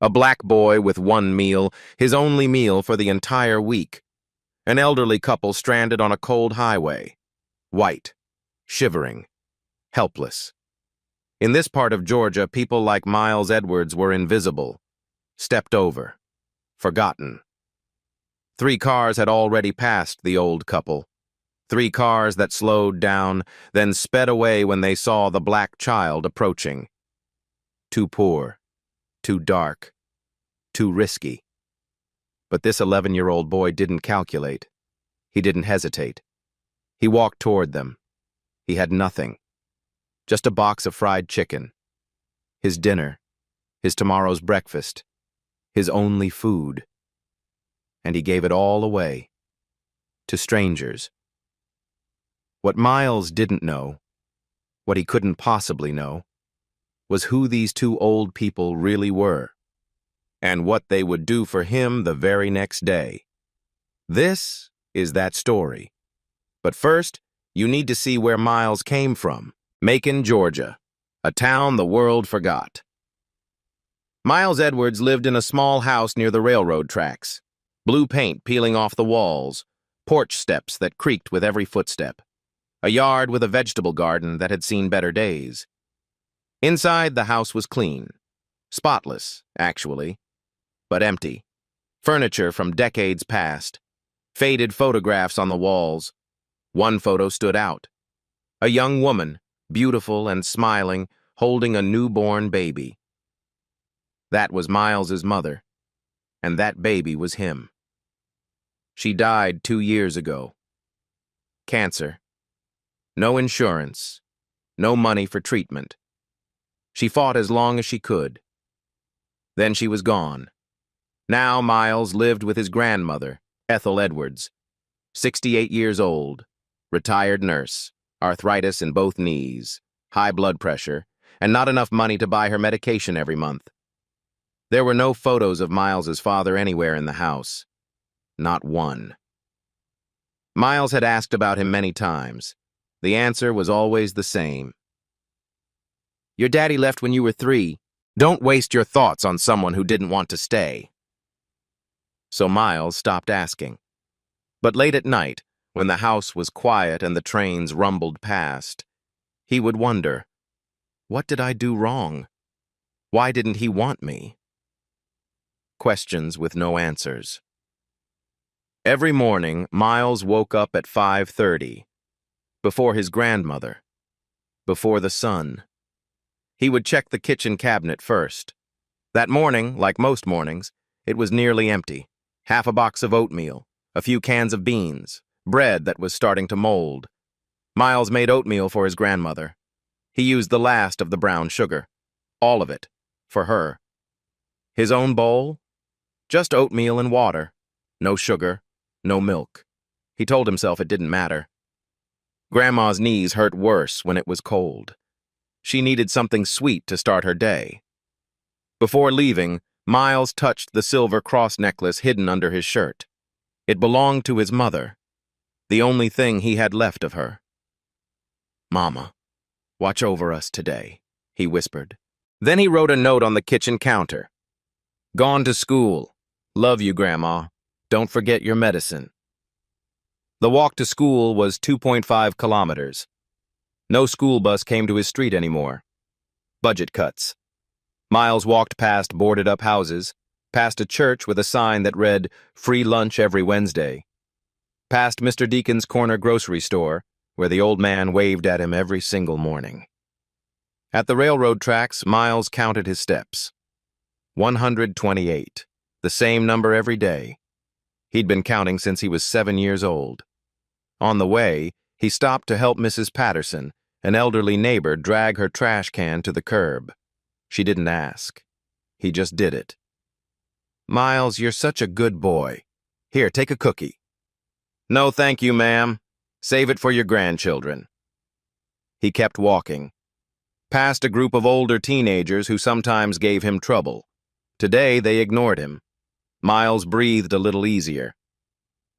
A black boy with one meal, his only meal for the entire week. An elderly couple stranded on a cold highway. White, shivering, helpless. In this part of Georgia, people like Miles Edwards were invisible, stepped over, forgotten. 3 cars had already passed the old couple. 3 cars that slowed down, then sped away when they saw the black child approaching. Too poor, too dark, too risky. But this 11-year-old boy didn't calculate. He didn't hesitate. He walked toward them. He had nothing. Just a box of fried chicken. His dinner. His tomorrow's breakfast. His only food. And he gave it all away. To strangers. What Miles didn't know, what he couldn't possibly know, was who these 2 old people really were, and what they would do for him the very next day. This is that story. But first, you need to see where Miles came from. Macon, Georgia, a town the world forgot. Miles Edwards lived in a small house near the railroad tracks. Blue paint peeling off the walls, porch steps that creaked with every footstep. A yard with a vegetable garden that had seen better days. Inside, the house was clean. Spotless, actually, but empty. Furniture from decades past. Faded photographs on the walls. One photo stood out. A young woman, beautiful and smiling, holding a newborn baby. That was Miles's mother, and that baby was him. She died 2 years ago. Cancer. No insurance. No money for treatment. She fought as long as she could. Then she was gone. Now Miles lived with his grandmother, Ethel Edwards, 68 years old, retired nurse, arthritis in both knees, high blood pressure, and not enough money to buy her medication every month. There were no photos of Miles's father anywhere in the house. Not one. Miles had asked about him many times. The answer was always the same. Your daddy left when you were 3. Don't waste your thoughts on someone who didn't want to stay. So Miles stopped asking. But late at night, when the house was quiet and the trains rumbled past, he would wonder, what did I do wrong? Why didn't he want me? Questions with no answers. Every morning, Miles woke up at 5:30, before his grandmother, before the sun. He would check the kitchen cabinet first. That morning, like most mornings, it was nearly empty. Half a box of oatmeal, a few cans of beans, bread that was starting to mold. Miles made oatmeal for his grandmother. He used the last of the brown sugar, all of it, for her. His own bowl? Just oatmeal and water. No sugar, no milk. He told himself it didn't matter. Grandma's knees hurt worse when it was cold. She needed something sweet to start her day. Before leaving, Miles touched the silver cross necklace hidden under his shirt. It belonged to his mother, the only thing he had left of her. "Mama, watch over us today," he whispered. Then he wrote a note on the kitchen counter. "Gone to school. Love you, Grandma. Don't forget your medicine." The walk to school was 2.5 kilometers. No school bus came to his street anymore. Budget cuts. Miles walked past boarded-up houses, past a church with a sign that read, "Free lunch every Wednesday," past Mr. Deacon's corner grocery store, where the old man waved at him every single morning. At the railroad tracks, Miles counted his steps. 128, the same number every day. He'd been counting since he was 7 years old. On the way, he stopped to help Mrs. Patterson, an elderly neighbor, drag her trash can to the curb. She didn't ask. He just did it. "Miles, you're such a good boy. Here, take a cookie." "No, thank you, ma'am. Save it for your grandchildren." He kept walking. Past a group of older teenagers who sometimes gave him trouble. Today, they ignored him. Miles breathed a little easier.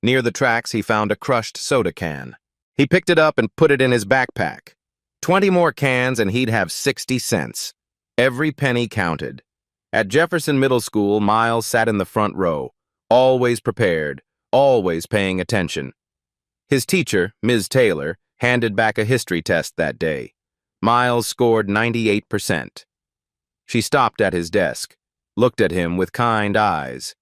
Near the tracks, he found a crushed soda can. He picked it up and put it in his backpack. 20 more cans and he'd have 60 cents. Every penny counted. At Jefferson Middle School, Miles sat in the front row, always prepared, always paying attention. His teacher, Ms. Taylor, handed back a history test that day. Miles scored 98%. She stopped at his desk, looked at him with kind eyes.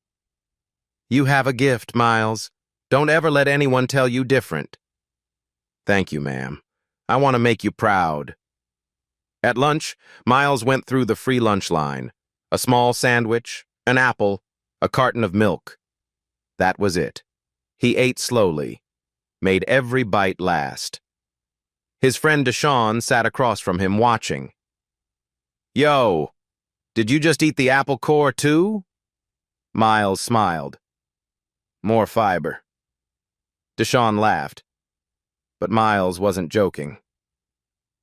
"You have a gift, Miles. Don't ever let anyone tell you different." "Thank you, ma'am. I want to make you proud." At lunch, Miles went through the free lunch line. A small sandwich, an apple, a carton of milk. That was it. He ate slowly, made every bite last. His friend Deshawn sat across from him watching. "Yo, did you just eat the apple core too?" Miles smiled. "More fiber." Deshawn laughed, but Miles wasn't joking.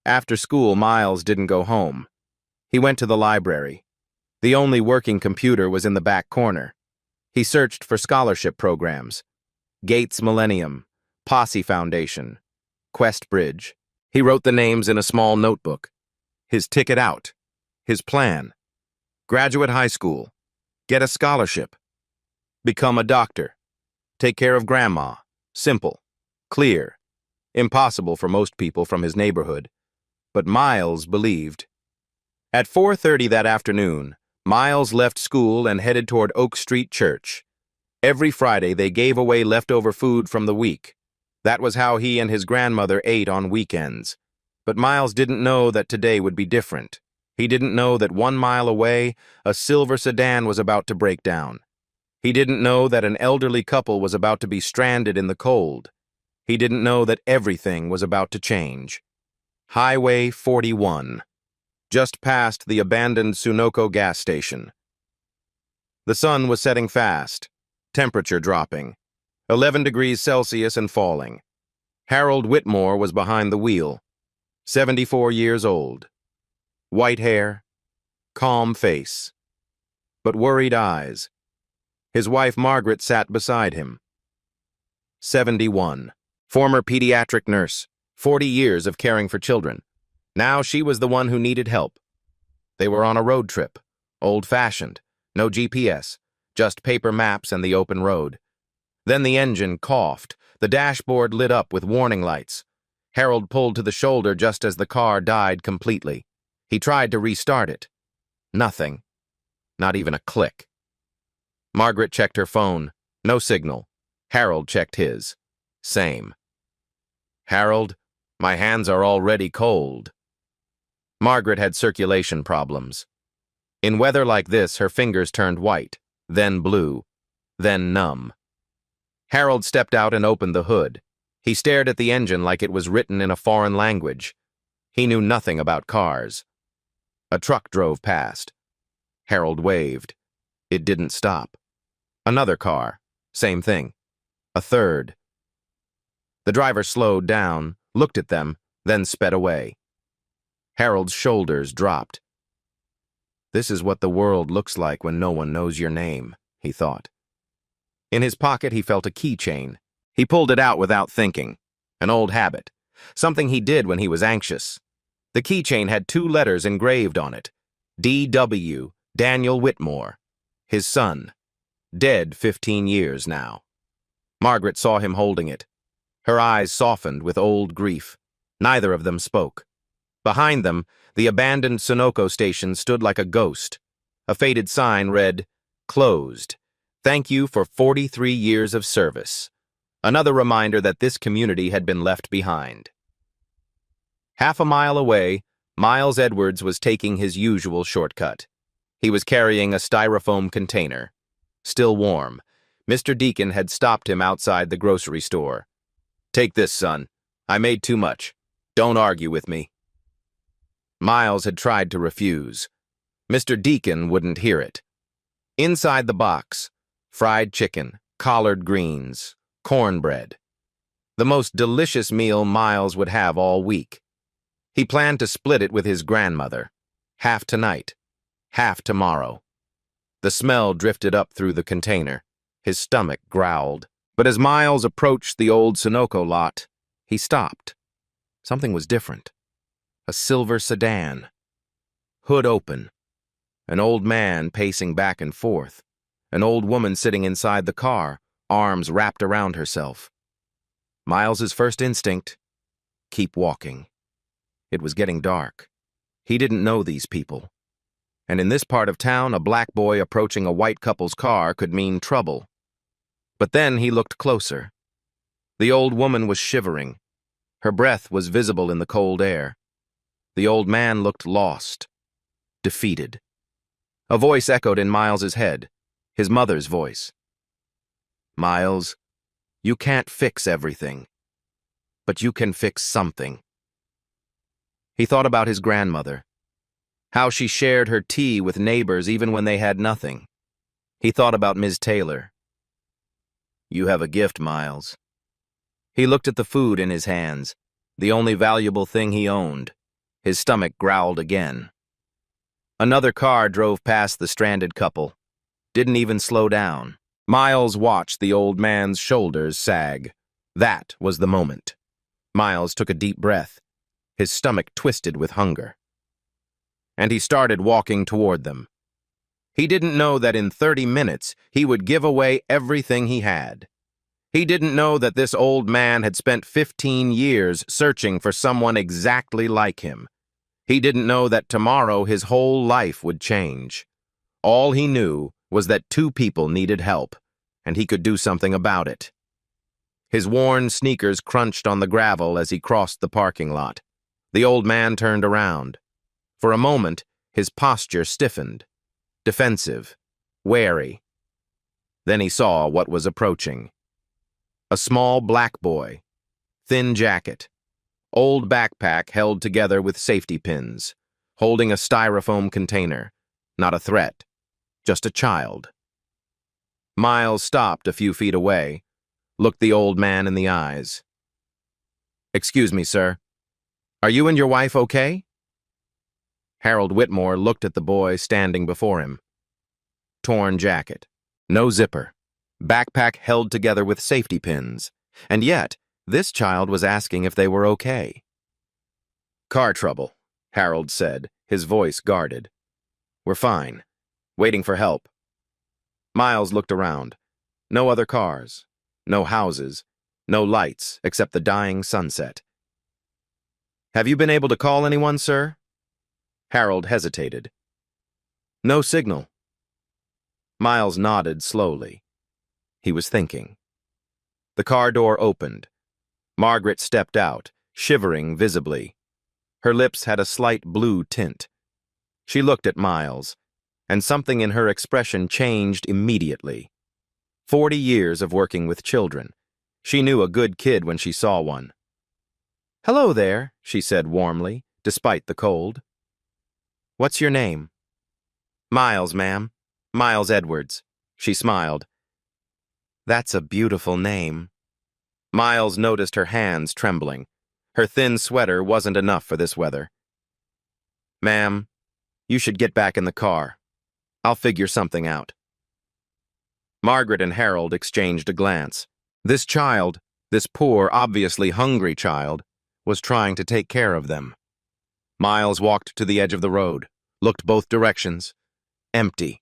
After school, Miles didn't go home. He went to the library. The only working computer was in the back corner. He searched for scholarship programs. Gates Millennium, Posse Foundation, Quest Bridge. He wrote the names in a small notebook. His ticket out. His plan. Graduate high school. Get a scholarship. Become a doctor. Take care of grandma. Simple. Clear. Impossible for most people from his neighborhood. But Miles believed. At 4:30 that afternoon, Miles left school and headed toward Oak Street Church. Every Friday, they gave away leftover food from the week. That was how he and his grandmother ate on weekends. But Miles didn't know that today would be different. He didn't know that 1 mile away, a silver sedan was about to break down. He didn't know that an elderly couple was about to be stranded in the cold. He didn't know that everything was about to change. Highway 41. Just past the abandoned Sunoco gas station. The sun was setting fast, temperature dropping, 11 degrees Celsius and falling. Harold Whitmore was behind the wheel, 74 years old. White hair, calm face, but worried eyes. His wife Margaret sat beside him. 71. Former pediatric nurse, 40 years of caring for children. Now she was the one who needed help. They were on a road trip, old-fashioned, no GPS, just paper maps and the open road. Then the engine coughed, the dashboard lit up with warning lights. Harold pulled to the shoulder just as the car died completely. He tried to restart it. Nothing. Not even a click. Margaret checked her phone. No signal. Harold checked his. Same. "Harold, my hands are already cold." Margaret had circulation problems. In weather like this, her fingers turned white, then blue, then numb. Harold stepped out and opened the hood. He stared at the engine like it was written in a foreign language. He knew nothing about cars. A truck drove past. Harold waved. It didn't stop. Another car. Same thing. A third. The driver slowed down, looked at them, then sped away. Harold's shoulders dropped. This is what the world looks like when no one knows your name, he thought. In his pocket, he felt a keychain. He pulled it out without thinking. An old habit. Something he did when he was anxious. The keychain had 2 letters engraved on it. D.W. Daniel Whitmore. His son. Dead 15 years now. Margaret saw him holding it. Her eyes softened with old grief. Neither of them spoke. Behind them, the abandoned Sunoco station stood like a ghost. A faded sign read, "Closed. Thank you for 43 years of service." Another reminder that this community had been left behind. Half a mile away, Miles Edwards was taking his usual shortcut. He was carrying a styrofoam container. Still warm, Mr. Deacon had stopped him outside the grocery store. "Take this, son. I made too much. Don't argue with me." Miles had tried to refuse. Mr. Deacon wouldn't hear it. Inside the box, fried chicken, collard greens, cornbread. The most delicious meal Miles would have all week. He planned to split it with his grandmother. Half tonight, half tomorrow. The smell drifted up through the container. His stomach growled. But as Miles approached the old Sunoco lot, he stopped. Something was different. A silver sedan. Hood open. An old man pacing back and forth. An old woman sitting inside the car, arms wrapped around herself. Miles's first instinct, keep walking. It was getting dark. He didn't know these people. And in this part of town, a black boy approaching a white couple's car could mean trouble. But then he looked closer. The old woman was shivering. Her breath was visible in the cold air. The old man looked lost, defeated. A voice echoed in Miles's head, his mother's voice. Miles, you can't fix everything, but you can fix something. He thought about his grandmother, how she shared her tea with neighbors even when they had nothing. He thought about Ms. Taylor. You have a gift, Miles. He looked at the food in his hands, the only valuable thing he owned. His stomach growled again. Another car drove past the stranded couple. Didn't even slow down. Miles watched the old man's shoulders sag. That was the moment. Miles took a deep breath. His stomach twisted with hunger. And he started walking toward them. He didn't know that in 30 minutes he would give away everything he had. He didn't know that this old man had spent 15 years searching for someone exactly like him. He didn't know that tomorrow his whole life would change. All he knew was that 2 people needed help, and he could do something about it. His worn sneakers crunched on the gravel as he crossed the parking lot. The old man turned around. For a moment, his posture stiffened, defensive, wary. Then he saw what was approaching. A small black boy, thin jacket, old backpack held together with safety pins, holding a styrofoam container. Not a threat, just a child. Miles stopped a few feet away, looked the old man in the eyes. Excuse me, sir. Are you and your wife okay? Harold Whitmore looked at the boy standing before him. Torn jacket, no zipper, backpack held together with safety pins, and yet this child was asking if they were okay. Car trouble, Harold said, his voice guarded. We're fine, waiting for help. Miles looked around. No other cars, no houses, no lights except the dying sunset. Have you been able to call anyone, sir? Harold hesitated. No signal. Miles nodded slowly. He was thinking. The car door opened. Margaret stepped out, shivering visibly. Her lips had a slight blue tint. She looked at Miles, and something in her expression changed immediately. 40 years of working with children. She knew a good kid when she saw one. Hello there, she said warmly, despite the cold. What's your name? Miles, ma'am. Miles Edwards. She smiled. That's a beautiful name. Miles noticed her hands trembling. Her thin sweater wasn't enough for this weather. Ma'am, you should get back in the car. I'll figure something out. Margaret and Harold exchanged a glance. This child, this poor, obviously hungry child, was trying to take care of them. Miles walked to the edge of the road, looked both directions. Empty.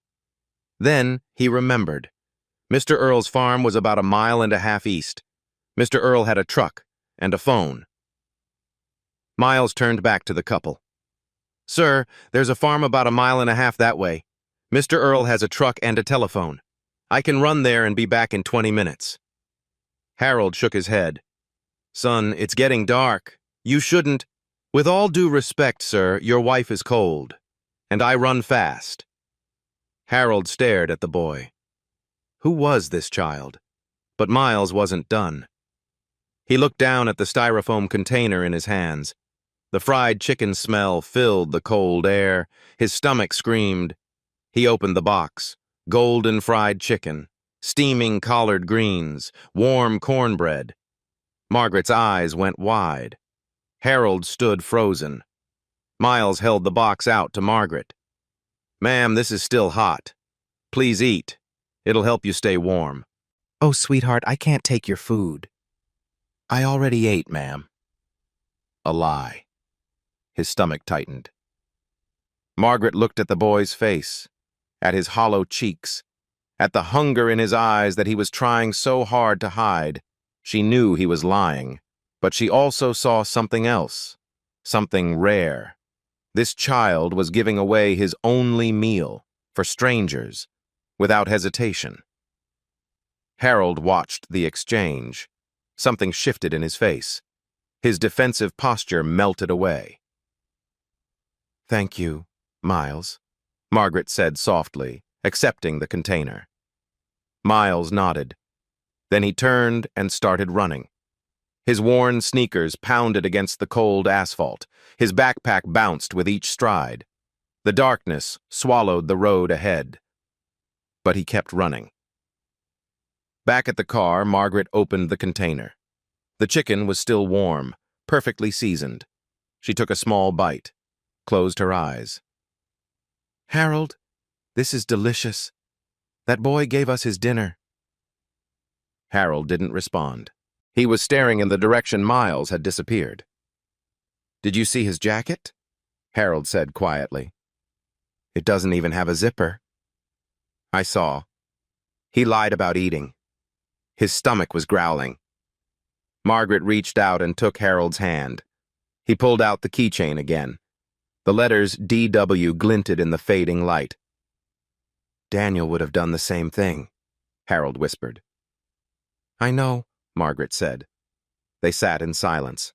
Then he remembered. Mr. Earl's farm was about 1.5 miles east. Mr. Earl had a truck and a phone. Miles turned back to the couple. Sir, there's a farm about 1.5 miles that way. Mr. Earl has a truck and a telephone. I can run there and be back in 20 minutes. Harold shook his head. Son, it's getting dark. You shouldn't. With all due respect, sir, your wife is cold, and I run fast. Harold stared at the boy. Who was this child? But Miles wasn't done. He looked down at the styrofoam container in his hands. The fried chicken smell filled the cold air. His stomach screamed. He opened the box. Golden fried chicken, steaming collard greens, warm cornbread. Margaret's eyes went wide. Harold stood frozen. Miles held the box out to Margaret. Ma'am, this is still hot. Please eat. It'll help you stay warm. Oh, sweetheart, I can't take your food. I already ate, ma'am. A lie. His stomach tightened. Margaret looked at the boy's face, at his hollow cheeks, at the hunger in his eyes that he was trying so hard to hide. She knew he was lying, but she also saw something else, something rare. This child was giving away his only meal for strangers, without hesitation. Harold watched the exchange. Something shifted in his face. His defensive posture melted away. "Thank you, Miles," Margaret said softly, accepting the container. Miles nodded. Then he turned and started running. His worn sneakers pounded against the cold asphalt. His backpack bounced with each stride. The darkness swallowed the road ahead. But he kept running. Back at the car, Margaret opened the container. The chicken was still warm, perfectly seasoned. She took a small bite, closed her eyes. "Harold, this is delicious. That boy gave us his dinner." Harold didn't respond. He was staring in the direction Miles had disappeared. "Did you see his jacket?" Harold said quietly. "It doesn't even have a zipper." "I saw. He lied about eating. His stomach was growling." Margaret reached out and took Harold's hand. He pulled out the keychain again. The letters DW glinted in the fading light. "Daniel would have done the same thing," Harold whispered. "I know," Margaret said. They sat in silence,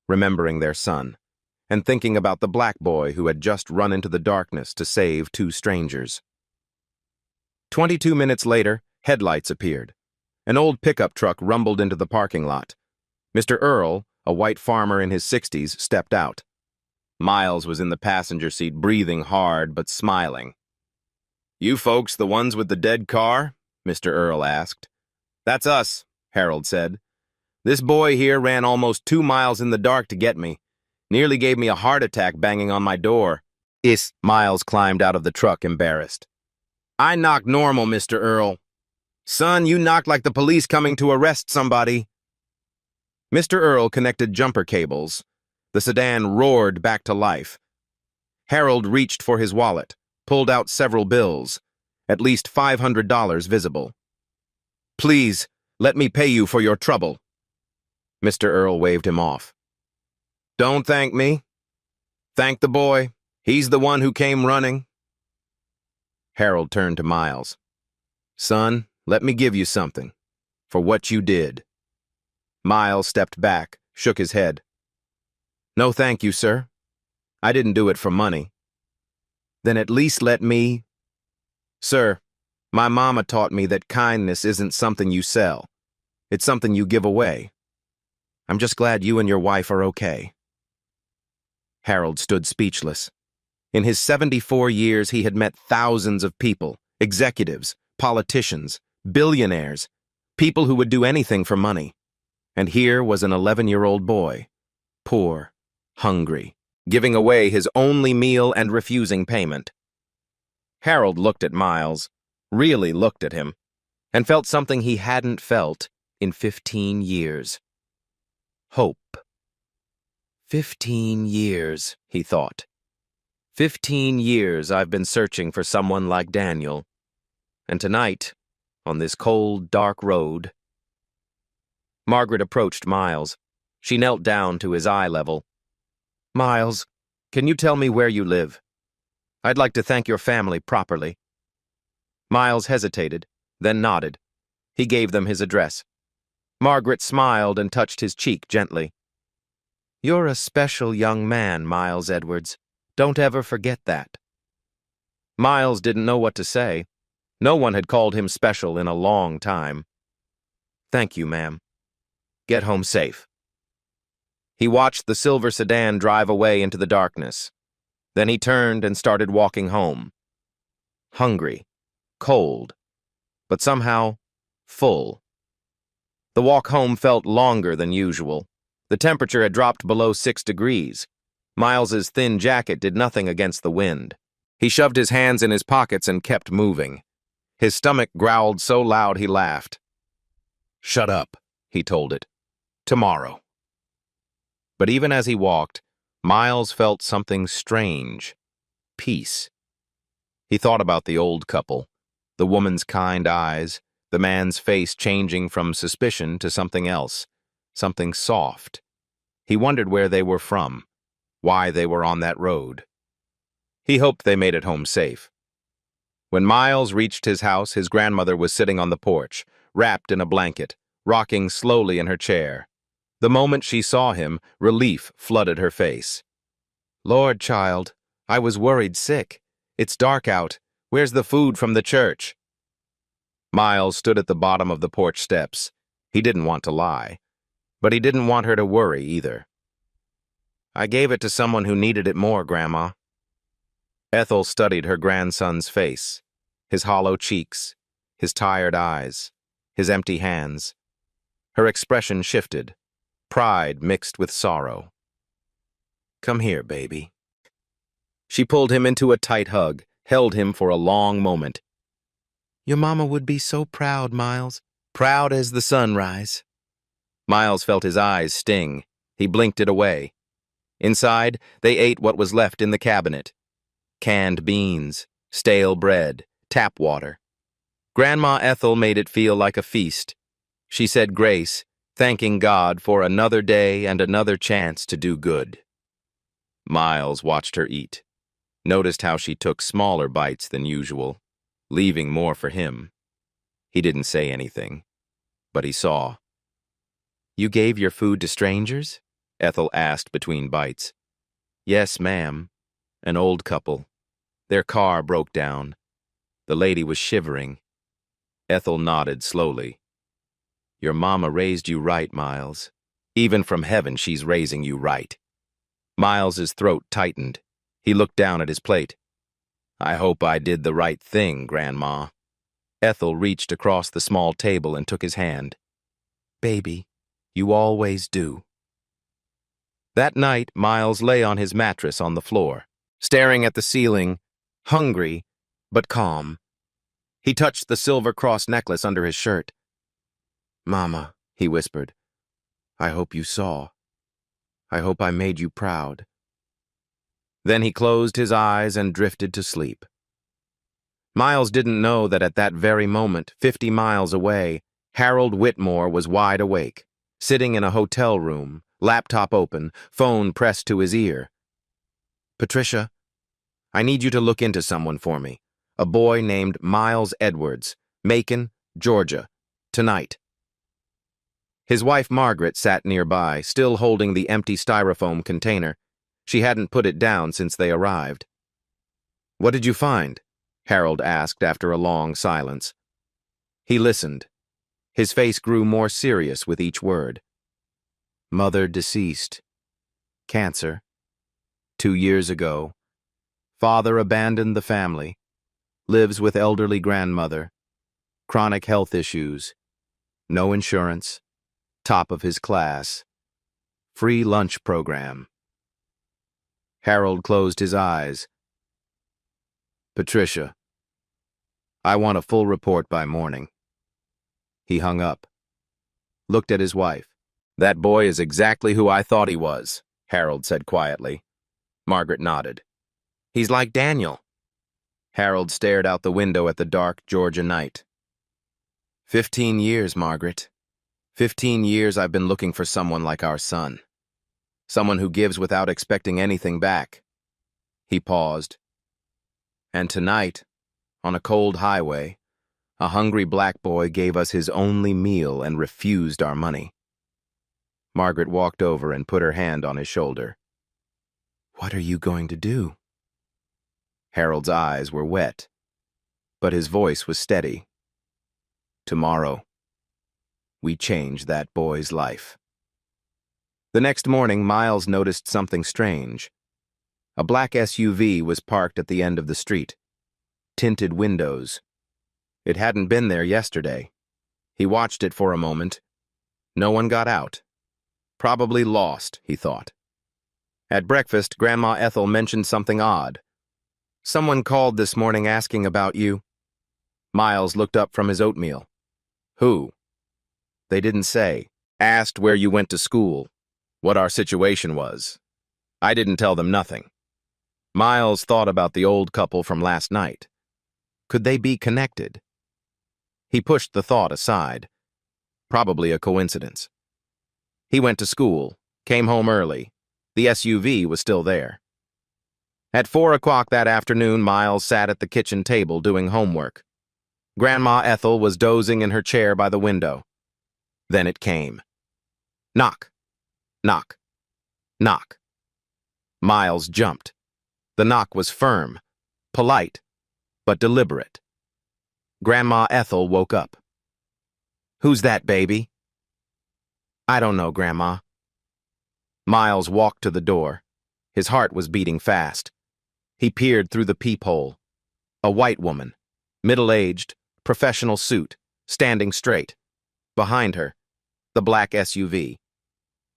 remembering their son, and thinking about the black boy who had just run into the darkness to save two strangers. 22 minutes later, headlights appeared. An old pickup truck rumbled into the parking lot. Mr. Earl, a white farmer in his 60s, stepped out. Miles was in the passenger seat, breathing hard but smiling. "You folks the ones with the dead car?" Mr. Earl asked. "That's us," Harold said. "This boy here ran almost 2 miles in the dark to get me. Nearly gave me a heart attack banging on my door." Miles climbed out of the truck, embarrassed. "I knocked normal, Mr. Earl. Son, you knocked like the police coming to arrest somebody." Mr. Earl connected jumper cables. The sedan roared back to life. Harold reached for his wallet, pulled out several bills, at least $500 visible. "Please, let me pay you for your trouble." Mr. Earl waved him off. "Don't thank me. Thank the boy. He's the one who came running." Harold turned to Miles. "Son, let me give you something for what you did." Miles stepped back, shook his head. "No thank you, sir. I didn't do it for money." "Then at least let me—" "Sir, my mama taught me that kindness isn't something you sell. It's something you give away. I'm just glad you and your wife are okay." Harold stood speechless. In his 74 years, he had met thousands of people, executives, politicians, billionaires, people who would do anything for money. And here was an 11-year-old boy, poor, hungry, giving away his only meal and refusing payment. Harold looked at Miles, really looked at him, and felt something he hadn't felt in 15 years. Hope. 15 years, he thought. 15 years I've been searching for someone like Daniel. And tonight, on this cold, dark road... Margaret approached Miles. She knelt down to his eye level. "Miles, can you tell me where you live? I'd like to thank your family properly." Miles hesitated, then nodded. He gave them his address. Margaret smiled and touched his cheek gently. "You're a special young man, Miles Edwards. Don't ever forget that." Miles didn't know what to say. No one had called him special in a long time. "Thank you, ma'am. Get home safe." He watched the silver sedan drive away into the darkness. Then he turned and started walking home. Hungry, cold, but somehow full. The walk home felt longer than usual. The temperature had dropped below 6 degrees. Miles's thin jacket did nothing against the wind. He shoved his hands in his pockets and kept moving. His stomach growled so loud he laughed. "Shut up," he told it. "Tomorrow." But even as he walked, Miles felt something strange. peace. He thought about the old couple, the woman's kind eyes, the man's face changing from suspicion to something else, something soft. He wondered where they were from, why they were on that road. He hoped they made it home safe. When Miles reached his house, his grandmother was sitting on the porch, wrapped in a blanket, rocking slowly in her chair. The moment she saw him, relief flooded her face. "Lord, child, I was worried sick. It's dark out. Where's the food from the church?" Miles stood at the bottom of the porch steps. He didn't want to lie, but he didn't want her to worry either. "I gave it to someone who needed it more, Grandma." Ethel studied her grandson's face, his hollow cheeks, his tired eyes, his empty hands. Her expression shifted, pride mixed with sorrow. "Come here, baby." She pulled him into a tight hug, held him for a long moment. "Your mama would be so proud, Miles. Proud as the sunrise." Miles felt his eyes sting. He blinked it away. Inside, they ate what was left in the cabinet. Canned beans, stale bread, tap water. Grandma Ethel made it feel like a feast. She said grace, thanking God for another day and another chance to do good. Miles watched her eat, noticed how she took smaller bites than usual, leaving more for him. He didn't say anything, but he saw. "You gave your food to strangers?" Ethel asked between bites. "Yes, ma'am. An old couple. Their car broke down. The lady was shivering." Ethel nodded slowly. "Your mama raised you right, Miles. Even from heaven, she's raising you right." Miles's throat tightened. He looked down at his plate. "I hope I did the right thing, Grandma." Ethel reached across the small table and took his hand. "Baby, you always do." That night, Miles lay on his mattress on the floor, staring at the ceiling, hungry but calm. He touched the silver cross necklace under his shirt. "Mama," he whispered, "I hope you saw. I hope I made you proud." Then he closed his eyes and drifted to sleep. Miles didn't know that at that very moment, 50 miles away, Harold Whitmore was wide awake, sitting in a hotel room, laptop open, phone pressed to his ear. "Patricia, I need you to look into someone for me. A boy named Miles Edwards, Macon, Georgia, tonight." His wife Margaret sat nearby, still holding the empty styrofoam container. She hadn't put it down since they arrived. "What did you find?" Harold asked after a long silence. He listened. His face grew more serious with each word. "Mother deceased. Cancer. 2 years ago. Father abandoned the family. Lives with elderly grandmother. Chronic health issues. No insurance. Top of his class. Free lunch program." Harold closed his eyes. "Patricia, I want a full report by morning." He hung up. Looked at his wife. "That boy is exactly who I thought he was," Harold said quietly. Margaret nodded. "He's like Daniel." Harold stared out the window at the dark Georgia night. 15 years, Margaret. 15 years I've been looking for someone like our son. Someone who gives without expecting anything back." He paused. "And tonight, on a cold highway, a hungry black boy gave us his only meal and refused our money." Margaret walked over and put her hand on his shoulder. "What are you going to do?" Harold's eyes were wet, but his voice was steady. "Tomorrow, we change that boy's life." The next morning, Miles noticed something strange. A black SUV was parked at the end of the street. Tinted windows. It hadn't been there yesterday. He watched it for a moment. No one got out. Probably lost, he thought. At breakfast, Grandma Ethel mentioned something odd. "Someone called this morning asking about you." Miles looked up from his oatmeal. "Who?" "They didn't say. Asked where you went to school, what our situation was. I didn't tell them nothing." Miles thought about the old couple from last night. Could they be connected? He pushed the thought aside. Probably a coincidence. He went to school, came home early. The SUV was still there. At 4 o'clock that afternoon, Miles sat at the kitchen table doing homework. Grandma Ethel was dozing in her chair by the window. Then it came. Knock. Knock. Knock. Miles jumped. The knock was firm, polite, but deliberate. Grandma Ethel woke up. "Who's that, baby?" "I don't know, Grandma." Miles walked to the door. His heart was beating fast. He peered through the peephole. A white woman, middle-aged, professional suit, standing straight. Behind her, the black SUV.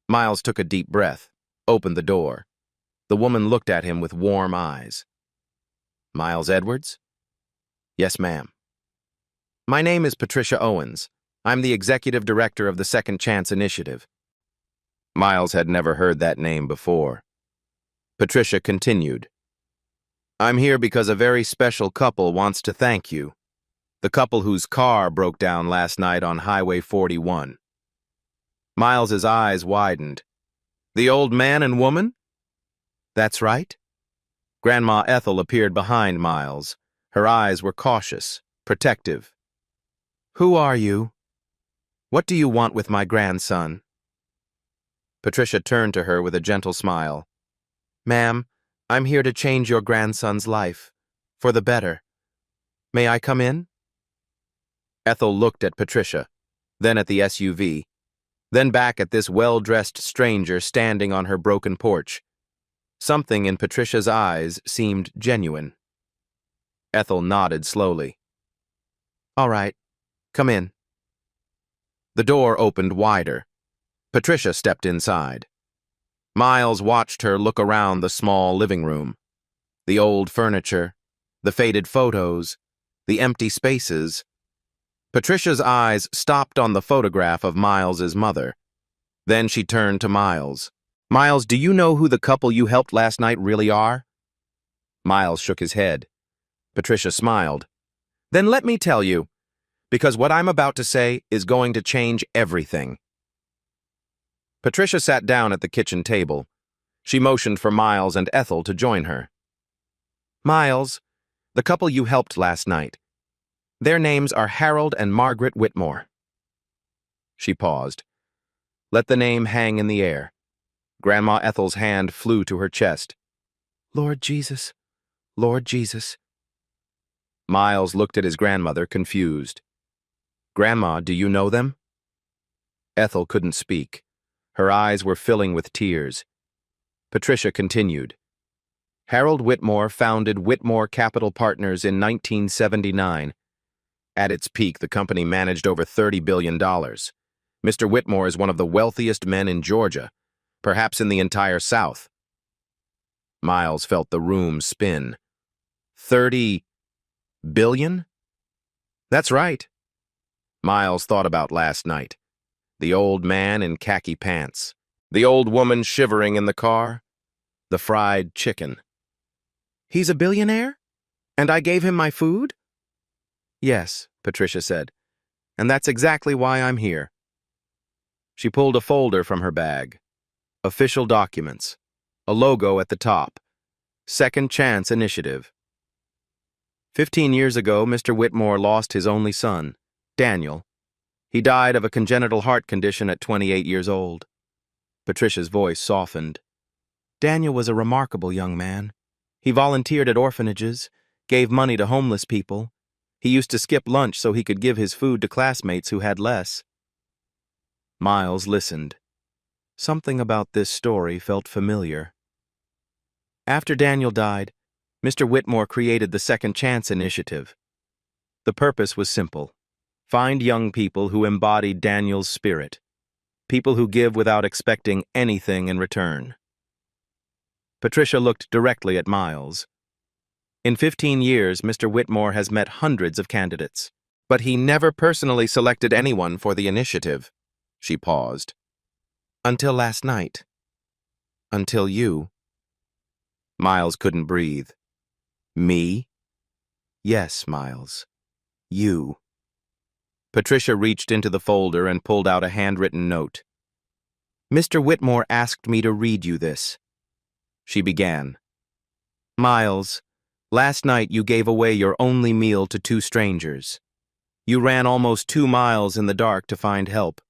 Miles took a deep breath, opened the door. The woman looked at him with warm eyes. "Miles Edwards?" "Yes, ma'am." "My name is Patricia Owens. I'm the executive director of the Second Chance Initiative." Miles had never heard that name before. Patricia continued. "I'm here because a very special couple wants to thank you. The couple whose car broke down last night on Highway 41. Miles's eyes widened. "The old man and woman?" "That's right." Grandma Ethel appeared behind Miles. Her eyes were cautious, protective. "Who are you? What do you want with my grandson?" Patricia turned to her with a gentle smile. "Ma'am, I'm here to change your grandson's life, for the better. May I come in?" Ethel looked at Patricia, then at the SUV, then back at this well-dressed stranger standing on her broken porch. Something in Patricia's eyes seemed genuine. Ethel nodded slowly. "All right, come in." The door opened wider. Patricia stepped inside. Miles watched her look around the small living room. The old furniture, the faded photos, the empty spaces. Patricia's eyes stopped on the photograph of Miles's mother. Then she turned to Miles. "Miles, do you know who the couple you helped last night really are?" Miles shook his head. Patricia smiled. "Then let me tell you, because what I'm about to say is going to change everything." Patricia sat down at the kitchen table. She motioned for Miles and Ethel to join her. "Miles, the couple you helped last night. Their names are Harold and Margaret Whitmore." She paused. Let the name hang in the air. Grandma Ethel's hand flew to her chest. "Lord Jesus, Lord Jesus." Miles looked at his grandmother, confused. "Grandma, do you know them?" Ethel couldn't speak. Her eyes were filling with tears. Patricia continued. "Harold Whitmore founded Whitmore Capital Partners in 1979. At its peak, the company managed over $30 billion. Mr. Whitmore is one of the wealthiest men in Georgia, perhaps in the entire South." Miles felt the room spin. 30 billion? That's right. Miles thought about last night. The old man in khaki pants. The old woman shivering in the car. The fried chicken. "He's a billionaire? And I gave him my food?" "Yes," Patricia said. "And that's exactly why I'm here." She pulled a folder from her bag. Official documents. A logo at the top. Second Chance Initiative. 15 years ago, Mr. Whitmore lost his only son, Daniel. He died of a congenital heart condition at 28 years old. Patricia's voice softened. "Daniel was a remarkable young man. He volunteered at orphanages, gave money to homeless people. He used to skip lunch so he could give his food to classmates who had less." Miles listened. Something about this story felt familiar. After Daniel died, Mr. Whitmore created the Second Chance Initiative. The purpose was simple. Find young people who embodied Daniel's spirit. People who give without expecting anything in return. Patricia looked directly at Miles. In 15 years, Mr. Whitmore has met hundreds of candidates, but he never personally selected anyone for the initiative. She paused. "Until last night. Until you." Miles couldn't breathe. Me? Yes, Miles. You. Patricia reached into the folder and pulled out a handwritten note. Mr. Whitmore asked me to read you this. She began. Miles, last night you gave away your only meal to 2 strangers. You ran almost 2 miles in the dark to find help.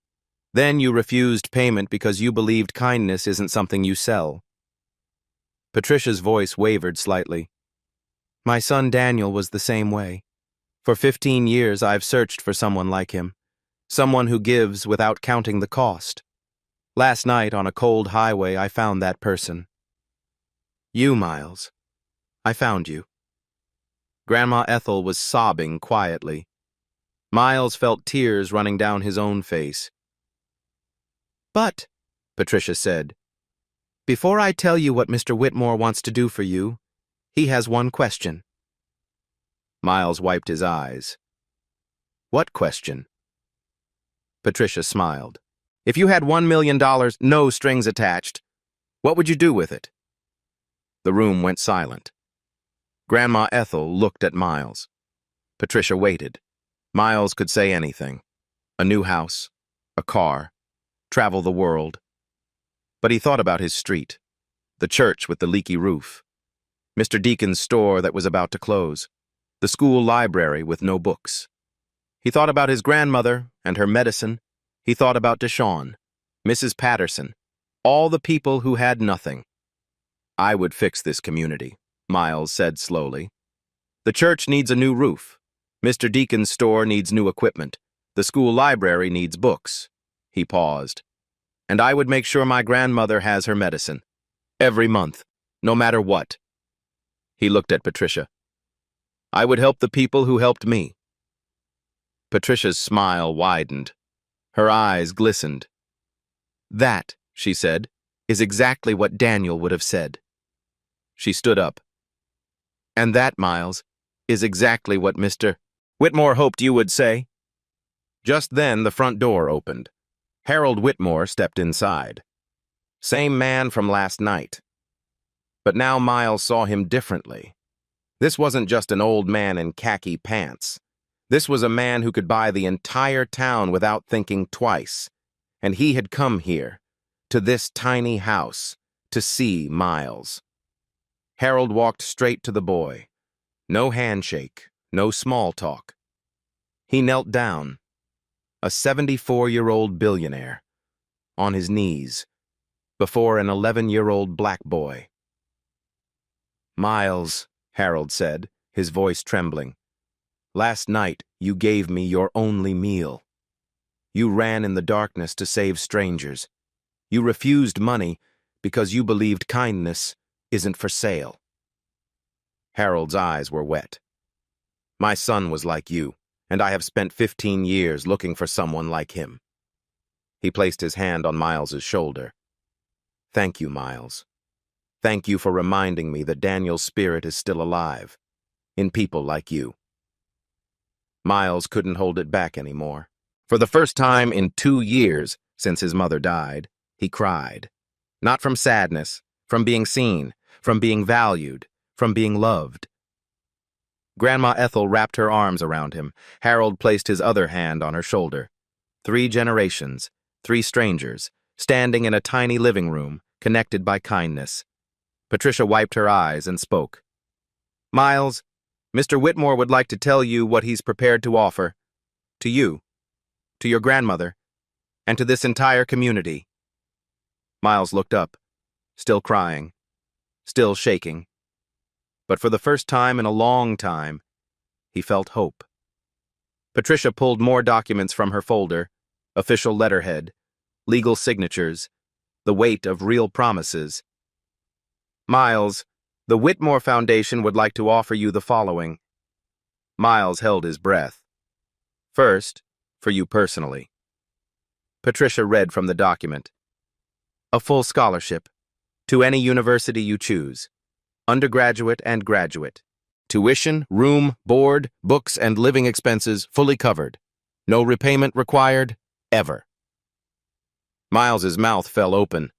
Then you refused payment because you believed kindness isn't something you sell. Patricia's voice wavered slightly. My son Daniel was the same way. For 15 years I've searched for someone like him, someone who gives without counting the cost. Last night on a cold highway I found that person. You, Miles. I found you. Grandma Ethel was sobbing quietly. Miles felt tears running down his own face. But, Patricia said, before I tell you what Mr. Whitmore wants to do for you, he has one question. Miles wiped his eyes. What question? Patricia smiled. If you had $1 million, no strings attached, what would you do with it? The room went silent. Grandma Ethel looked at Miles. Patricia waited. Miles could say anything. A new house, a car, travel the world. But he thought about his street, the church with the leaky roof, Mr. Deacon's store that was about to close, the school library with no books. He thought about his grandmother and her medicine. He thought about Deshawn, Mrs. Patterson, all the people who had nothing. I would fix this community, Miles said slowly. The church needs a new roof. Mr. Deacon's store needs new equipment. The school library needs books. He paused. And I would make sure my grandmother has her medicine. Every month, no matter what. He looked at Patricia. I would help the people who helped me. Patricia's smile widened. Her eyes glistened. That, she said, is exactly what Daniel would have said. She stood up. And that, Miles, is exactly what Mr. Whitmore hoped you would say. Just then the front door opened. Harold Whitmore stepped inside. Same man from last night. But now Miles saw him differently. This wasn't just an old man in khaki pants. This was a man who could buy the entire town without thinking twice. And he had come here, to this tiny house, to see Miles. Harold walked straight to the boy. No handshake, no small talk. He knelt down. A 74-year-old billionaire, on his knees, before an 11-year-old black boy. Miles, Harold said, his voice trembling, last night you gave me your only meal. You ran in the darkness to save strangers. You refused money because you believed kindness isn't for sale. Harold's eyes were wet. My son was like you. And I have spent 15 years looking for someone like him. He placed his hand on Miles's shoulder. Thank you, Miles. Thank you for reminding me that Daniel's spirit is still alive, in people like you. Miles couldn't hold it back anymore. For the first time in 2 years since his mother died, he cried. Not from sadness, from being seen, from being valued, from being loved. Grandma Ethel wrapped her arms around him. Harold placed his other hand on her shoulder. 3 generations, 3 strangers, standing in a tiny living room, connected by kindness. Patricia wiped her eyes and spoke. Miles, Mr. Whitmore would like to tell you what he's prepared to offer. To you, to your grandmother, and to this entire community. Miles looked up, still crying, still shaking. But for the first time in a long time, he felt hope. Patricia pulled more documents from her folder, official letterhead, legal signatures, the weight of real promises. Miles, the Whitmore Foundation would like to offer you the following. Miles held his breath. First, for you personally. Patricia read from the document. A full scholarship, to any university you choose. Undergraduate and graduate. Tuition, room, board, books, and living expenses fully covered. No repayment required, ever. Miles's mouth fell open.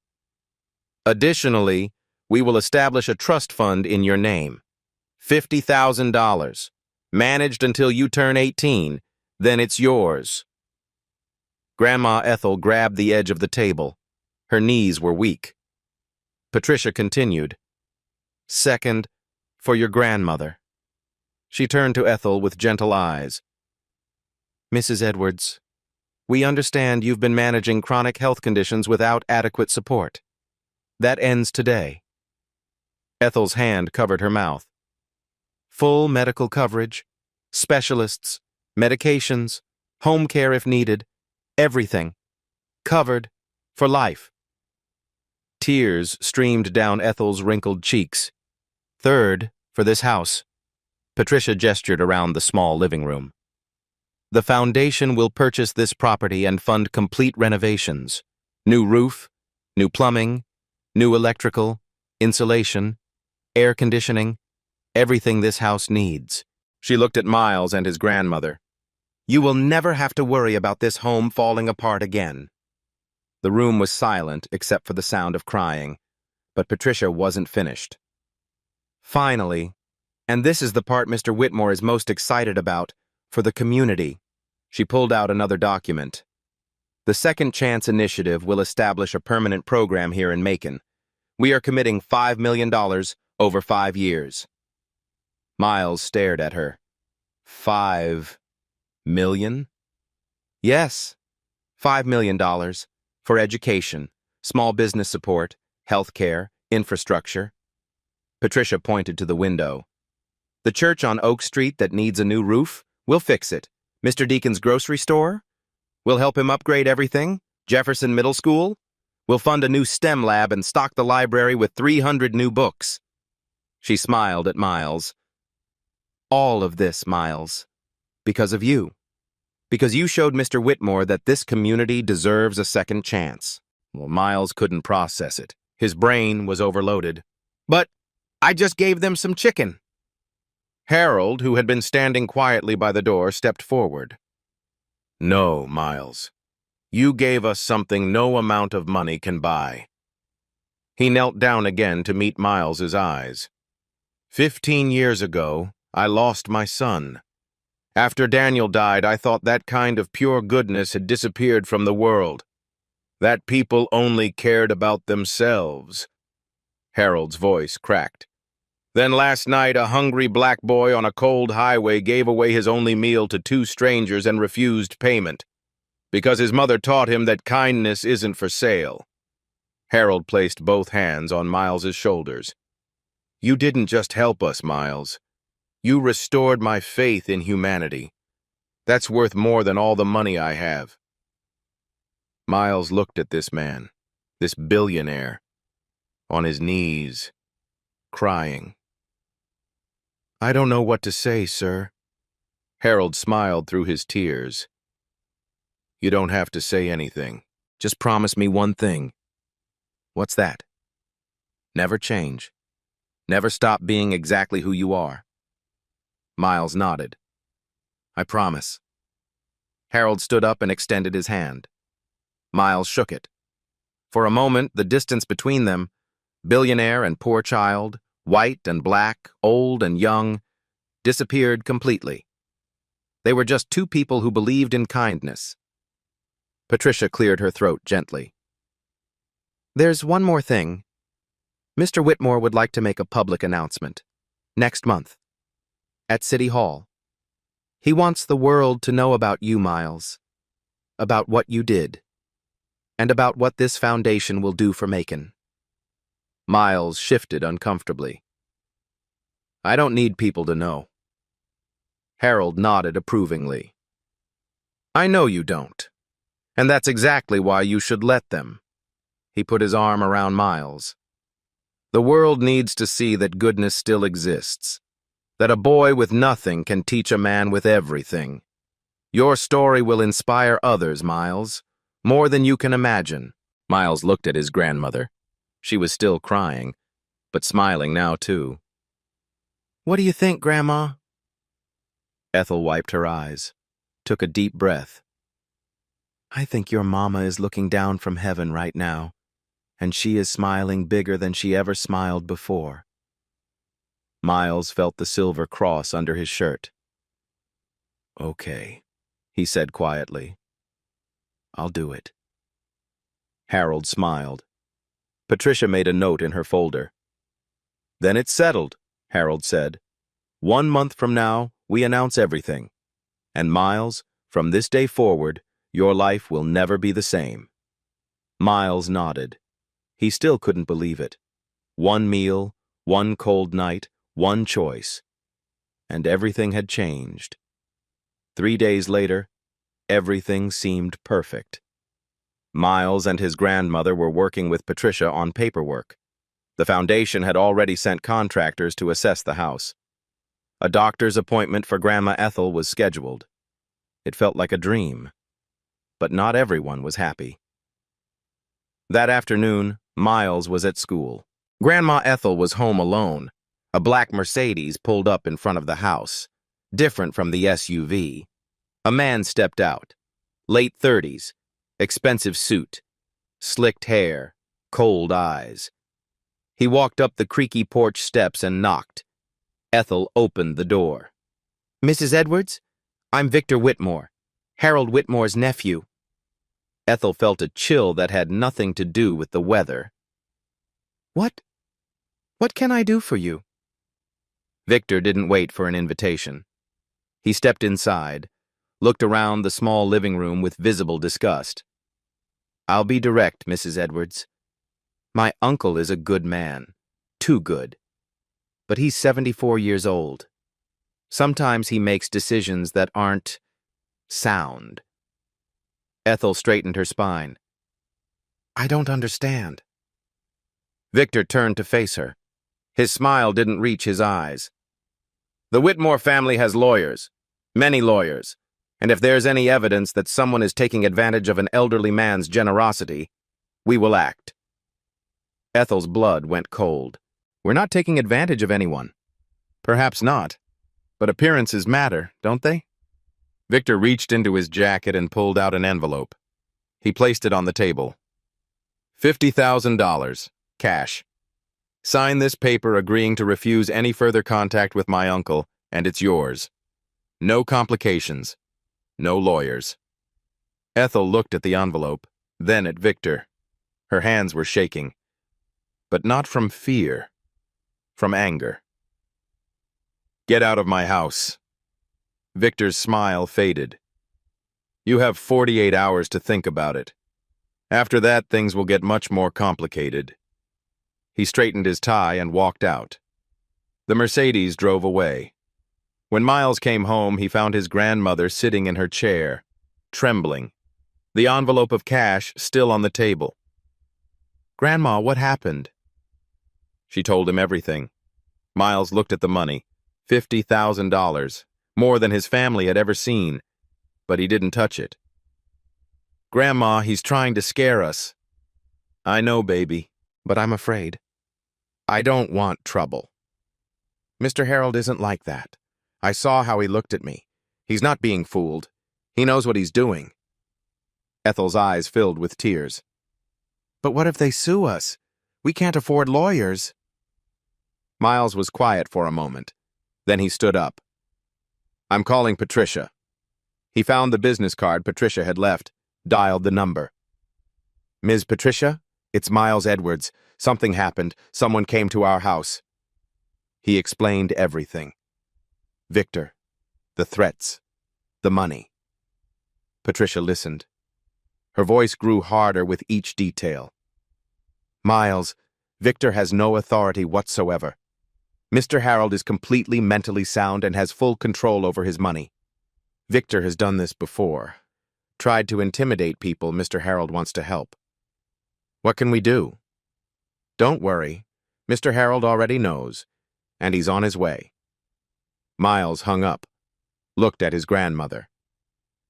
Additionally, We will establish a trust fund in your name. $50,000. Managed until you turn 18. Then it's yours. Grandma Ethel grabbed the edge of the table. Her knees were weak. Patricia continued. Second, for your grandmother. She turned to Ethel with gentle eyes. Mrs. Edwards, we understand you've been managing chronic health conditions without adequate support. That ends today. Ethel's hand covered her mouth. Full medical coverage, specialists, medications, home care if needed, everything. Covered for life. Tears streamed down Ethel's wrinkled cheeks. Third, for this house. Patricia gestured around the small living room. The foundation will purchase this property and fund complete renovations. New roof, new plumbing, new electrical, insulation, air conditioning, everything this house needs. She looked at Miles and his grandmother. You will never have to worry about this home falling apart again. The room was silent except for the sound of crying, but Patricia wasn't finished. Finally, and this is the part Mr. Whitmore is most excited about, for the community. She pulled out another document. The Second Chance Initiative will establish a permanent program here in Macon. We are committing $5 million over 5 years. Miles stared at her. 5 million? Yes, $5 million for education, small business support, health care, infrastructure. Patricia pointed to the window. The church on Oak Street that needs a new roof? We'll fix it. Mr. Deacon's grocery store? We'll help him upgrade everything. Jefferson Middle School? We'll fund a new STEM lab and stock the library with 300 new books. She smiled at Miles. All of this, Miles, because of you. Because you showed Mr. Whitmore that this community deserves a second chance. Well, Miles couldn't process it. His brain was overloaded. But I just gave them some chicken. Harold, who had been standing quietly by the door, stepped forward. No, Miles. You gave us something no amount of money can buy. He knelt down again to meet Miles's eyes. 15 years ago, I lost my son. After Daniel died, I thought that kind of pure goodness had disappeared from the world. That people only cared about themselves. Harold's voice cracked. Then last night, a hungry black boy on a cold highway gave away his only meal to 2 strangers and refused payment, because his mother taught him that kindness isn't for sale. Harold placed both hands on Miles's shoulders. You didn't just help us, Miles. You restored my faith in humanity. That's worth more than all the money I have. Miles looked at this man, this billionaire, on his knees, crying. I don't know what to say, sir. Harold smiled through his tears. You don't have to say anything. Just promise me one thing. What's that? Never change. Never stop being exactly who you are. Miles nodded. I promise. Harold stood up and extended his hand. Miles shook it. For a moment, the distance between them, billionaire and poor child, white and black, old and young, disappeared completely. They were just 2 people who believed in kindness. Patricia cleared her throat gently. There's one more thing. Mr. Whitmore would like to make a public announcement. Next month. At City Hall. He wants the world to know about you, Miles. About what you did. And about what this foundation will do for Macon. Miles shifted uncomfortably. I don't need people to know. Harold nodded approvingly. I know you don't. And that's exactly why you should let them. He put his arm around Miles. The world needs to see that goodness still exists. That a boy with nothing can teach a man with everything. Your story will inspire others, Miles. More than you can imagine. Miles looked at his grandmother. She was still crying, but smiling now too. What do you think, Grandma? Ethel wiped her eyes, took a deep breath. I think your mama is looking down from heaven right now, and she is smiling bigger than she ever smiled before. Miles felt the silver cross under his shirt. "Okay," he said quietly. "I'll do it." Harold smiled. Patricia made a note in her folder. "Then it's settled," Harold said. "1 month from now, we announce everything. And Miles, from this day forward, your life will never be the same." Miles nodded. He still couldn't believe it. 1 meal, 1 cold night, 1 choice. And everything had changed. 3 days later, everything seemed perfect. Miles and his grandmother were working with Patricia on paperwork. The foundation had already sent contractors to assess the house. A doctor's appointment for Grandma Ethel was scheduled. It felt like a dream. But not everyone was happy. That afternoon, Miles was at school. Grandma Ethel was home alone. A black Mercedes pulled up in front of the house, different from the SUV. A man stepped out. Late 30s, expensive suit, slicked hair, cold eyes. He walked up the creaky porch steps and knocked. Ethel opened the door. "Mrs. Edwards? I'm Victor Whitmore, Harold Whitmore's nephew." Ethel felt a chill that had nothing to do with the weather. What can I do for you?" Victor didn't wait for an invitation. He stepped inside, looked around the small living room with visible disgust. "I'll be direct, Mrs. Edwards. My uncle is a good man, too good. But he's 74 years old. Sometimes he makes decisions that aren't sound." Ethel straightened her spine. "I don't understand." Victor turned to face her. His smile didn't reach his eyes. "The Whitmore family has lawyers, many lawyers, and if there's any evidence that someone is taking advantage of an elderly man's generosity, we will act." Ethel's blood went cold. "We're not taking advantage of anyone." "Perhaps not, but appearances matter, don't they?" Victor reached into his jacket and pulled out an envelope. He placed it on the table. $50,000, cash. Sign this paper agreeing to refuse any further contact with my uncle, and it's yours. No complications. No lawyers. Ethel looked at the envelope, then at Victor. Her hands were shaking. But not from fear. From anger. "Get out of my house." Victor's smile faded. "You have 48 hours to think about it. After that, things will get much more complicated." He straightened his tie and walked out. The Mercedes drove away. When Miles came home, he found his grandmother sitting in her chair, trembling, the envelope of cash still on the table. "Grandma, what happened?" She told him everything. Miles looked at the money, $50,000, more than his family had ever seen, but he didn't touch it. "Grandma, he's trying to scare us." "I know, baby, but I'm afraid. I don't want trouble. Mr. Harold isn't like that. I saw how he looked at me. He's not being fooled. He knows what he's doing." Ethel's eyes filled with tears. "But what if they sue us? We can't afford lawyers." Miles was quiet for a moment. Then he stood up. "I'm calling Patricia." He found the business card Patricia had left, dialed the number. "Ms. Patricia, it's Miles Edwards. Something happened. Someone came to our house." He explained everything. Victor, the threats, the money. Patricia listened. Her voice grew harder with each detail. "Miles, Victor has no authority whatsoever. Mr. Harold is completely mentally sound and has full control over his money. Victor has done this before. Tried to intimidate people Mr. Harold wants to help. What can we do?" "Don't worry. Mr. Harold already knows, and he's on his way." Miles hung up, looked at his grandmother.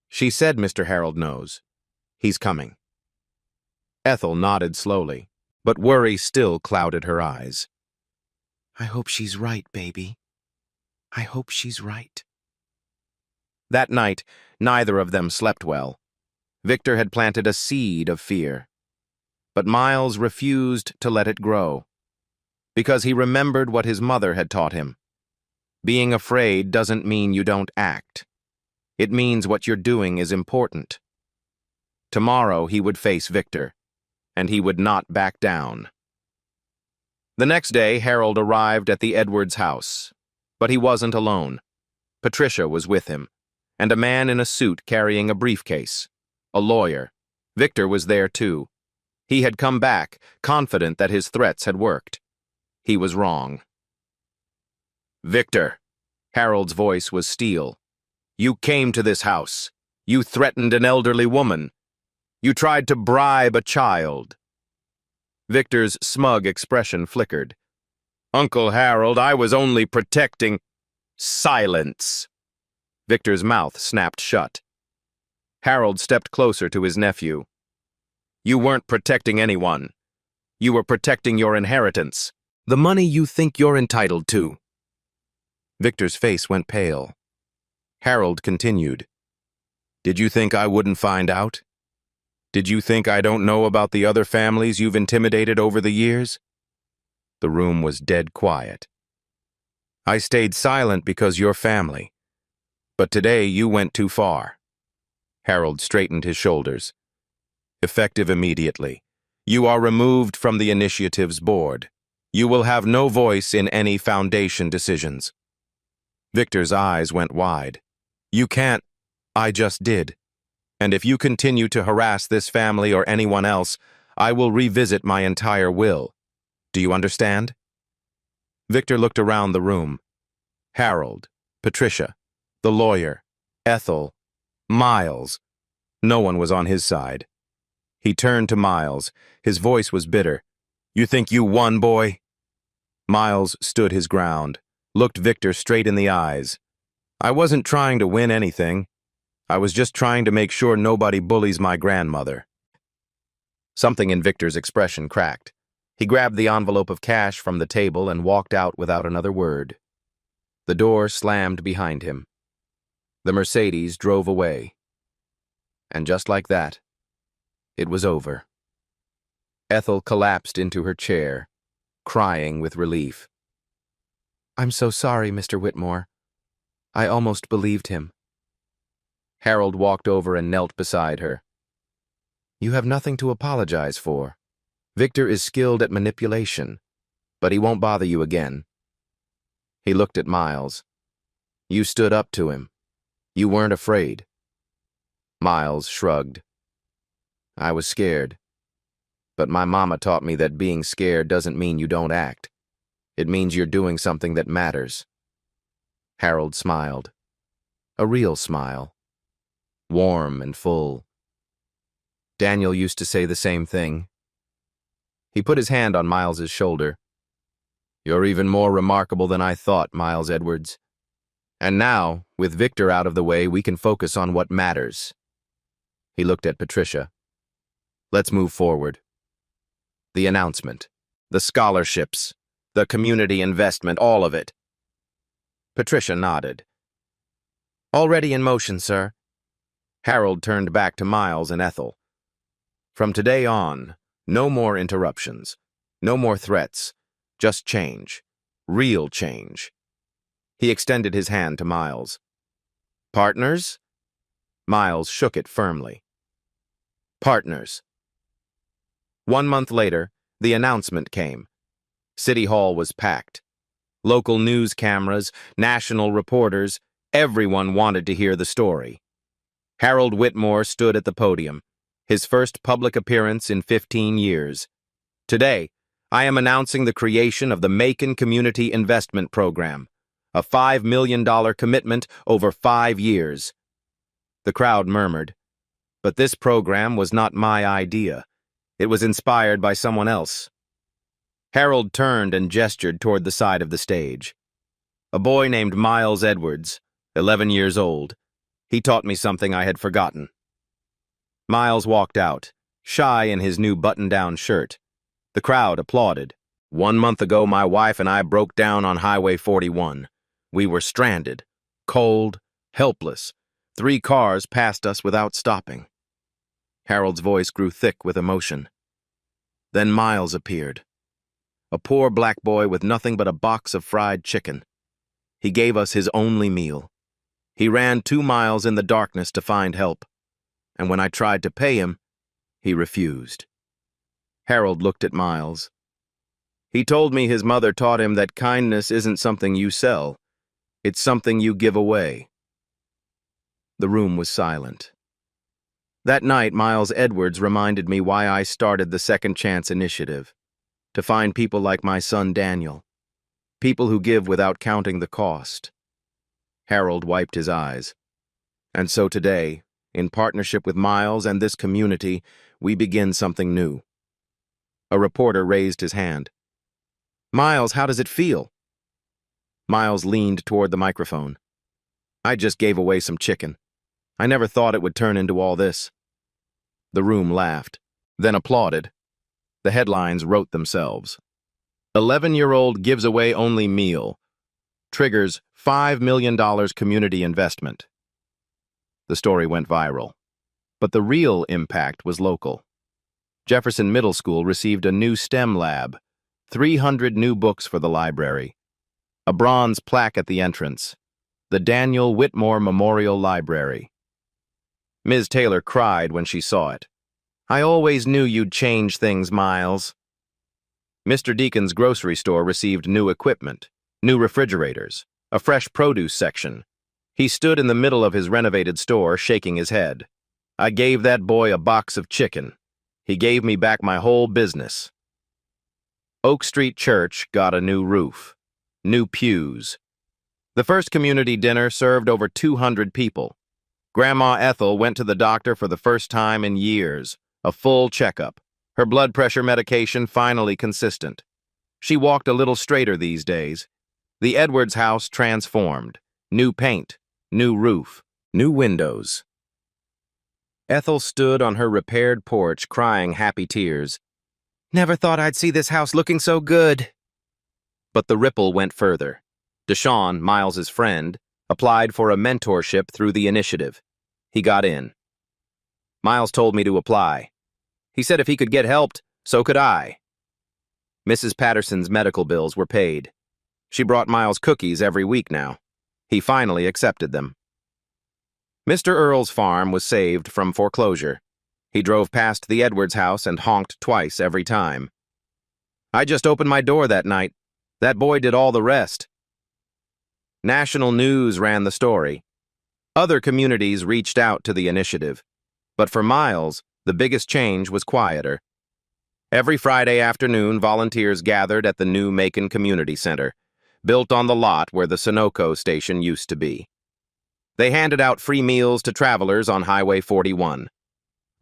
"She said Mr. Harold knows. He's coming." Ethel nodded slowly, but worry still clouded her eyes. "I hope she's right, baby. I hope she's right." That night, neither of them slept well. Victor had planted a seed of fear. But Miles refused to let it grow, because he remembered what his mother had taught him. Being afraid doesn't mean you don't act. It means what you're doing is important. Tomorrow he would face Victor, and he would not back down. The next day, Harold arrived at the Edwards house, but he wasn't alone. Patricia was with him, and a man in a suit carrying a briefcase. A lawyer. Victor was there too. He had come back, confident that his threats had worked. He was wrong. "Victor," Harold's voice was steel. "You came to this house. You threatened an elderly woman. You tried to bribe a child." Victor's smug expression flickered. "Uncle Harold, I was only protecting—" "Silence!" Victor's mouth snapped shut. Harold stepped closer to his nephew. "You weren't protecting anyone. You were protecting your inheritance. The money you think you're entitled to." Victor's face went pale. Harold continued. "Did you think I wouldn't find out? Did you think I don't know about the other families you've intimidated over the years?" The room was dead quiet. "I stayed silent because you're family. But today you went too far." Harold straightened his shoulders. "Effective immediately. You are removed from the initiative's board. You will have no voice in any foundation decisions." Victor's eyes went wide. "You can't—" "I just did. And if you continue to harass this family or anyone else, I will revisit my entire will. Do you understand?" Victor looked around the room. Harold, Patricia, the lawyer, Ethel, Miles. No one was on his side. He turned to Miles. His voice was bitter. "You think you won, boy?" Miles stood his ground, looked Victor straight in the eyes. "I wasn't trying to win anything. I was just trying to make sure nobody bullies my grandmother." Something in Victor's expression cracked. He grabbed the envelope of cash from the table and walked out without another word. The door slammed behind him. The Mercedes drove away. And just like that, it was over. Ethel collapsed into her chair, crying with relief. "I'm so sorry, Mr. Whitmore. I almost believed him." Harold walked over and knelt beside her. "You have nothing to apologize for. Victor is skilled at manipulation, but he won't bother you again." He looked at Miles. "You stood up to him. You weren't afraid." Miles shrugged. "I was scared. But my mama taught me that being scared doesn't mean you don't act. It means you're doing something that matters." Harold smiled. A real smile. Warm and full. Daniel used to say the same thing. He put his hand on Miles's shoulder. "You're even more remarkable than I thought, Miles Edwards. And now, with Victor out of the way, we can focus on what matters." He looked at Patricia. "Let's move forward. The announcement, the scholarships, the community investment, all of it." Patricia nodded. "Already in motion, sir." Harold turned back to Miles and Ethel. "From today on, no more interruptions, no more threats, just change, real change." He extended his hand to Miles. "Partners?" Miles shook it firmly. "Partners." 1 month later, the announcement came. City Hall was packed. Local news cameras, national reporters, everyone wanted to hear the story. Harold Whitmore stood at the podium, his first public appearance in 15 years. "Today, I am announcing the creation of the Macon Community Investment Program, a $5 million commitment over 5 years. The crowd murmured. But this program was not my idea. It was inspired by someone else. Harold turned and gestured toward the side of the stage. "A boy named Miles Edwards, 11 years old. He taught me something I had forgotten." Miles walked out, shy in his new button-down shirt. The crowd applauded. "1 month ago, my wife and I broke down on Highway 41. We were stranded, cold, helpless. 3 cars passed us without stopping." Harold's voice grew thick with emotion. Then Miles appeared, a poor black boy with nothing but a box of fried chicken. He gave us his only meal. He ran 2 miles in the darkness to find help, and when I tried to pay him, he refused. Harold looked at Miles. He told me his mother taught him that kindness isn't something you sell, it's something you give away. The room was silent. That night, Miles Edwards reminded me why I started the Second Chance Initiative, to find people like my son Daniel, people who give without counting the cost. Harold wiped his eyes. And so today, in partnership with Miles and this community, we begin something new. A reporter raised his hand. "Miles, how does it feel?" Miles leaned toward the microphone. "I just gave away some chicken. I never thought it would turn into all this." The room laughed, then applauded. The headlines wrote themselves. 11-year-old gives away only meal. Triggers $5 million community investment. The story went viral. But the real impact was local. Jefferson Middle School received a new STEM lab, 300 new books for the library, a bronze plaque at the entrance, the Daniel Whitmore Memorial Library. Ms. Taylor cried when she saw it. "I always knew you'd change things, Miles." Mr. Deacon's grocery store received new equipment, new refrigerators, a fresh produce section. He stood in the middle of his renovated store, shaking his head. "I gave that boy a box of chicken. He gave me back my whole business." Oak Street Church got a new roof, new pews. The first community dinner served over 200 people. Grandma Ethel went to the doctor for the first time in years, a full checkup. Her blood pressure medication finally consistent. She walked a little straighter these days. The Edwards house transformed. New paint, new roof, new windows. Ethel stood on her repaired porch crying happy tears. "Never thought I'd see this house looking so good." But the ripple went further. Deshaun, Miles's friend, applied for a mentorship through the initiative. He got in. Miles told me to apply. He said if he could get helped, so could I. Mrs. Patterson's medical bills were paid. She brought Miles cookies every week now. He finally accepted them. Mr. Earle's farm was saved from foreclosure. He drove past the Edwards house and honked twice every time. "I just opened my door that night. That boy did all the rest." National news ran the story. Other communities reached out to the initiative. But for Miles, the biggest change was quieter. Every Friday afternoon, volunteers gathered at the new Macon Community Center, built on the lot where the Sunoco station used to be. They handed out free meals to travelers on Highway 41.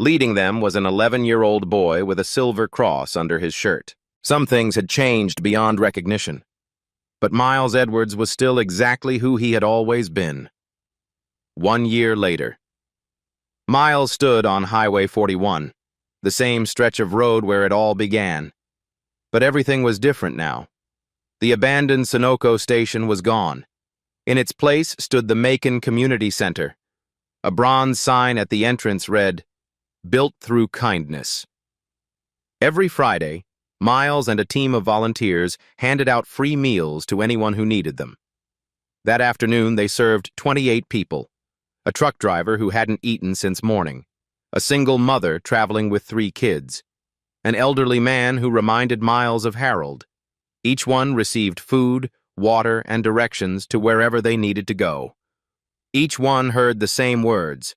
Leading them was an 11-year-old boy with a silver cross under his shirt. Some things had changed beyond recognition. But Miles Edwards was still exactly who he had always been. 1 year later. Miles stood on Highway 41, the same stretch of road where it all began. But everything was different now. The abandoned Sunoco station was gone. In its place stood the Macon Community Center. A bronze sign at the entrance read, "Built through kindness." Every Friday, Miles and a team of volunteers handed out free meals to anyone who needed them. That afternoon, they served 28 people. A truck driver who hadn't eaten since morning, a single mother traveling with 3 kids, an elderly man who reminded Miles of Harold. Each one received food, water, and directions to wherever they needed to go. Each one heard the same words: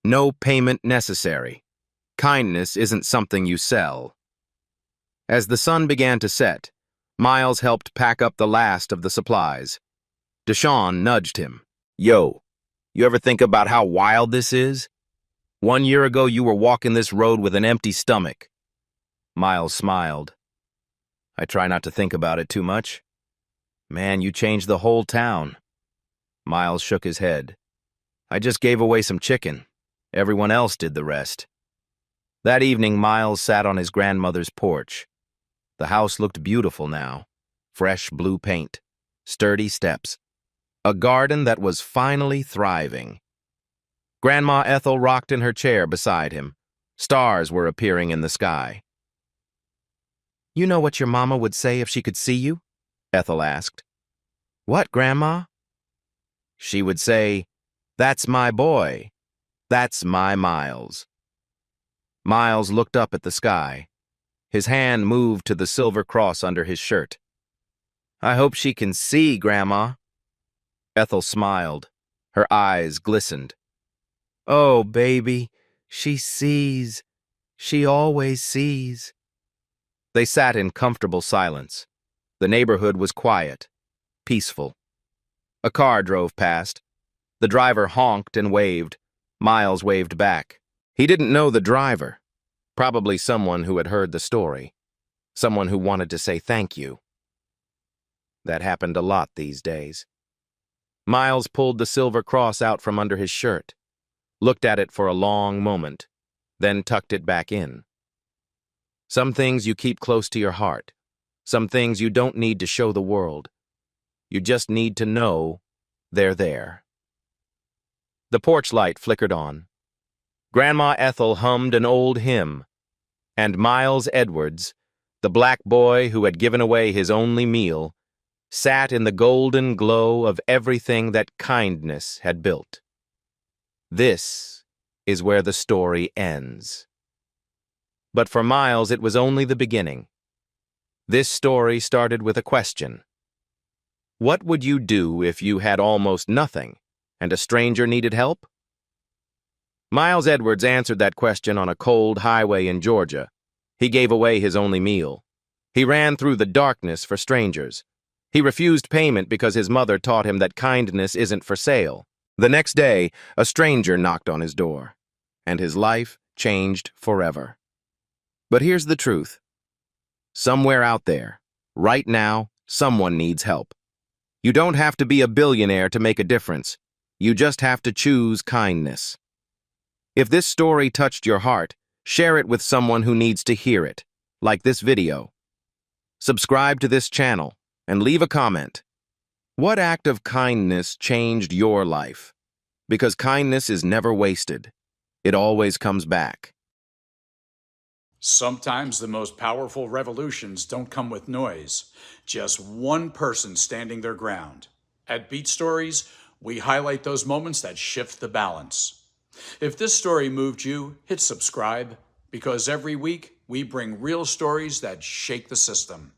"No payment necessary. Kindness isn't something you sell." As the sun began to set, Miles helped pack up the last of the supplies. Deshaun nudged him. "Yo, you ever think about how wild this is? 1 year ago, you were walking this road with an empty stomach." Miles smiled. "I try not to think about it too much." "Man, you changed the whole town." Miles shook his head. "I just gave away some chicken. Everyone else did the rest." That evening, Miles sat on his grandmother's porch. The house looked beautiful now. Fresh blue paint, sturdy steps, a garden that was finally thriving. Grandma Ethel rocked in her chair beside him. Stars were appearing in the sky. You know what your mama would say if she could see you? Ethel asked. What, Grandma? She would say, That's my boy. That's my Miles. Miles looked up at the sky. His hand moved to the silver cross under his shirt. I hope she can see, Grandma. Ethel smiled. Her eyes glistened. Oh, baby, she sees. She always sees. They sat in comfortable silence. The neighborhood was quiet, peaceful. A car drove past. The driver honked and waved. Miles waved back. He didn't know the driver. Probably someone who had heard the story. Someone who wanted to say thank you. That happened a lot these days. Miles pulled the silver cross out from under his shirt, looked at it for a long moment, then tucked it back in. Some things you keep close to your heart. Some things you don't need to show the world. You just need to know they're there. The porch light flickered on. Grandma Ethel hummed an old hymn, and Miles Edwards, the black boy who had given away his only meal, sat in the golden glow of everything that kindness had built. This is where the story ends. But for Miles, it was only the beginning. This story started with a question. What would you do if you had almost nothing and a stranger needed help? Miles Edwards answered that question on a cold highway in Georgia. He gave away his only meal. He ran through the darkness for strangers. He refused payment because his mother taught him that kindness isn't for sale. The next day, a stranger knocked on his door, and his life changed forever. But here's the truth. Somewhere out there, right now, someone needs help. You don't have to be a billionaire to make a difference. You just have to choose kindness. If this story touched your heart, share it with someone who needs to hear it, like this video. Subscribe to this channel and leave a comment. What act of kindness changed your life? Because kindness is never wasted. It always comes back. Sometimes the most powerful revolutions don't come with noise, just one person standing their ground. At Beat Stories, we highlight those moments that shift the balance. If this story moved you, hit subscribe, because every week we bring real stories that shake the system.